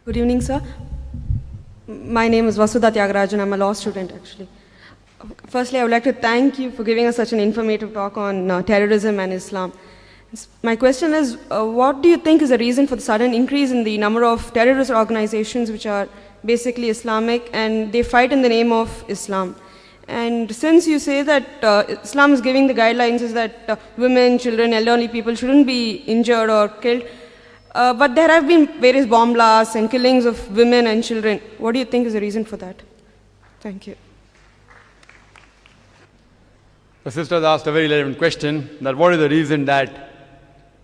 Good evening, sir. My name is Vasudha Tyagarajan. I'm a law student, actually. Firstly, I would like to thank you for giving us such an informative talk on terrorism and Islam. My question is, what do you think is the reason for the sudden increase in the number of terrorist organizations which are basically Islamic and they fight in the name of Islam? And since you say that Islam is giving the guidelines is that women, children, elderly people shouldn't be injured or killed, but there have been various bomb blasts and killings of women and children. What do you think is the reason for that? Thank you. The sister asked a very relevant question, that what is the reason that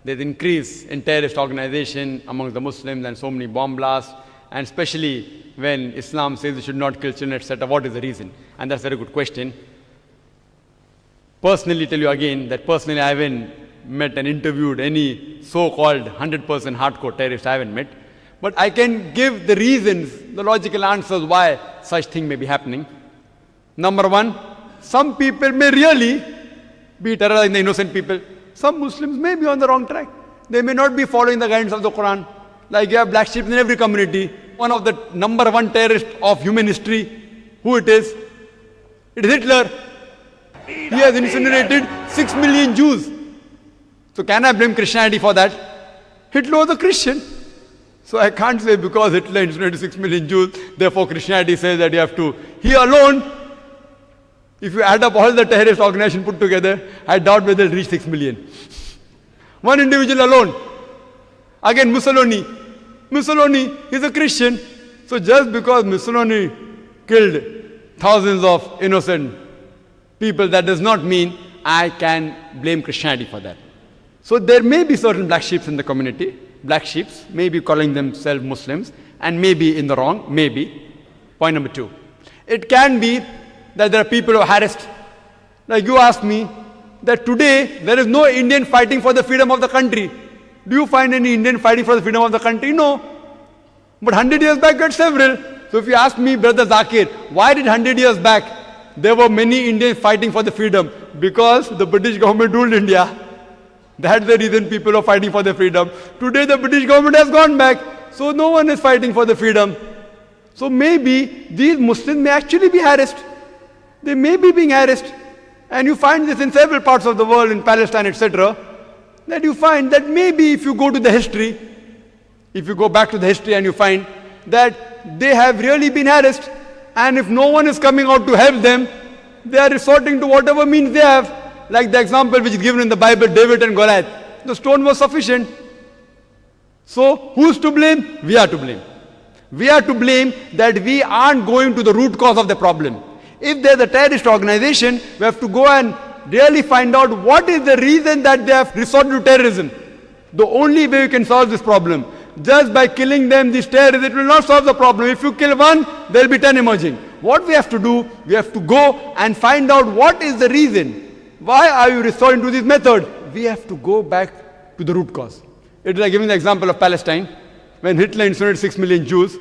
there's increase in terrorist organization amongst the Muslims and so many bomb blasts, and especially when Islam says you should not kill children, etc. What is the reason? And that's a very good question. Personally, tell you again that personally I haven't met and interviewed any so-called 100% hardcore terrorist. I haven't met. But I can give the reasons, the logical answers why such thing may be happening. Number one, some people may really be terrorizing the innocent people. Some Muslims may be on the wrong track. They may not be following the guidance of the Quran. Like you have black sheep in every community. One of the number one terrorists of human history, who it is? It is Hitler. He has incinerated 6 million Jews. So can I blame Christianity for that? Hitler was a Christian. So I can't say because Hitler incinerated 6 million Jews, therefore Christianity says that you have to. He alone, if you add up all the terrorist organizations put together, I doubt whether they'll reach 6 million. One individual alone. Again, Mussolini. Mussolini is a Christian. So just because Mussolini killed thousands of innocent people, that does not mean I can blame Christianity for that. So there may be certain black sheep in the community. Black sheep may be calling themselves Muslims and may be in the wrong, maybe. Point number two. It can be that there are people who are harassed. Like you asked me, that today there is no Indian fighting for the freedom of the country. Do you find any Indian fighting for the freedom of the country? No. But 100 years back you had several. So if you ask me, Brother Zakir, why did 100 years back there were many Indians fighting for the freedom? Because the British government ruled India. That's the reason people are fighting for their freedom. Today the British government has gone back. So no one is fighting for the freedom. So maybe these Muslims may actually be harassed. They may be being harassed. And you find this in several parts of the world, in Palestine, etc. That you find that maybe if you go to the history, if you go back to the history and you find that they have really been harassed, and if no one is coming out to help them, they are resorting to whatever means they have. Like the example which is given in the Bible, David and Goliath. The stone was sufficient. So who's to blame? We are to blame. We are to blame that we aren't going to the root cause of the problem. If there's a terrorist organization, we have to go and really find out what is the reason that they have resorted to terrorism. The only way we can solve this problem. Just by killing them, these terrorists, it will not solve the problem. If you kill one, there will be 10 emerging. What we have to do, we have to go and find out what is the reason. Why are you resorting to this method? We have to go back to the root cause. It is like giving the example of Palestine. When Hitler incinerated 6 million Jews,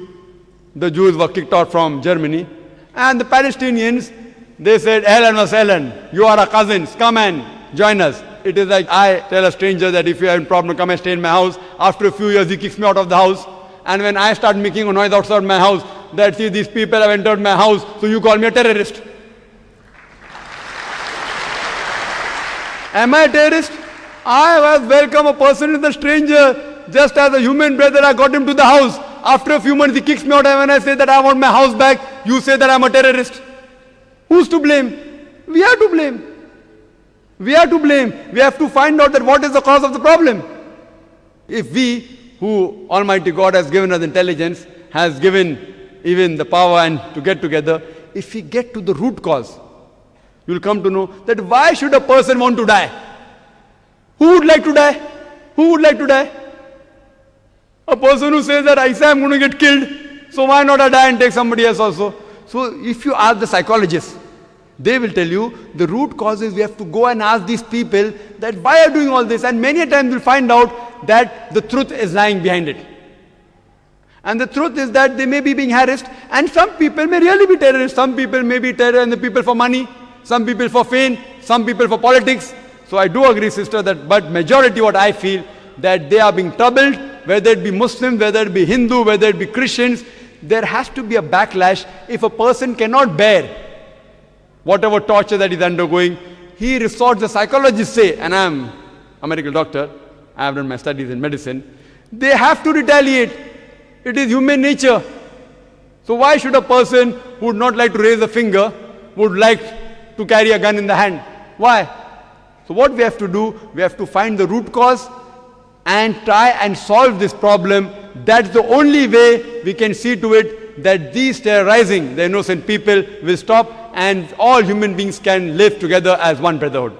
the Jews were kicked out from Germany. And the Palestinians, they said, Ahlan wa sahlan, you are our cousins, come and join us. It is like I tell a stranger that if you have a problem, come and stay in my house. After a few years, he kicks me out of the house. And when I start making a noise outside my house, that see, these people have entered my house, so you call me a terrorist. Am I a terrorist? I have welcomed a person as a stranger, just as a human brother. I got him to the house. After a few months, he kicks me out, and when I say that I want my house back, you say that I'm a terrorist. Who's to blame? We are to blame. We are to blame. We have to find out that what is the cause of the problem. If we, who Almighty God has given us intelligence, has given even the power and to get together, if we get to the root cause, you will come to know that why should a person want to die? Who would like to die? Who would like to die? A person who says that I say I'm going to get killed, so why not I die and take somebody else also? So if you ask the psychologists, they will tell you the root cause is we have to go and ask these people that why are you doing all this, and many a times we'll find out that the truth is lying behind it. And the truth is that they may be being harassed, and some people may really be terrorists. Some people may be terror and the people for money, some people for fame, some people for politics. So I do agree, sister, that but majority what I feel that they are being troubled whether it be Muslims, whether it be Hindu, whether it be Christians, there has to be a backlash. If a person cannot bear whatever torture that he's undergoing, he resorts, the psychologists say, and I'm a medical doctor, I have done my studies in medicine, they have to retaliate. It is human nature. So why should a person who would not like to raise a finger, would like to carry a gun in the hand? Why? So what we have to do, we have to find the root cause and try and solve this problem. That's the only way we can see to it that these terrorizing the innocent people will stop and all human beings can live together as one brotherhood.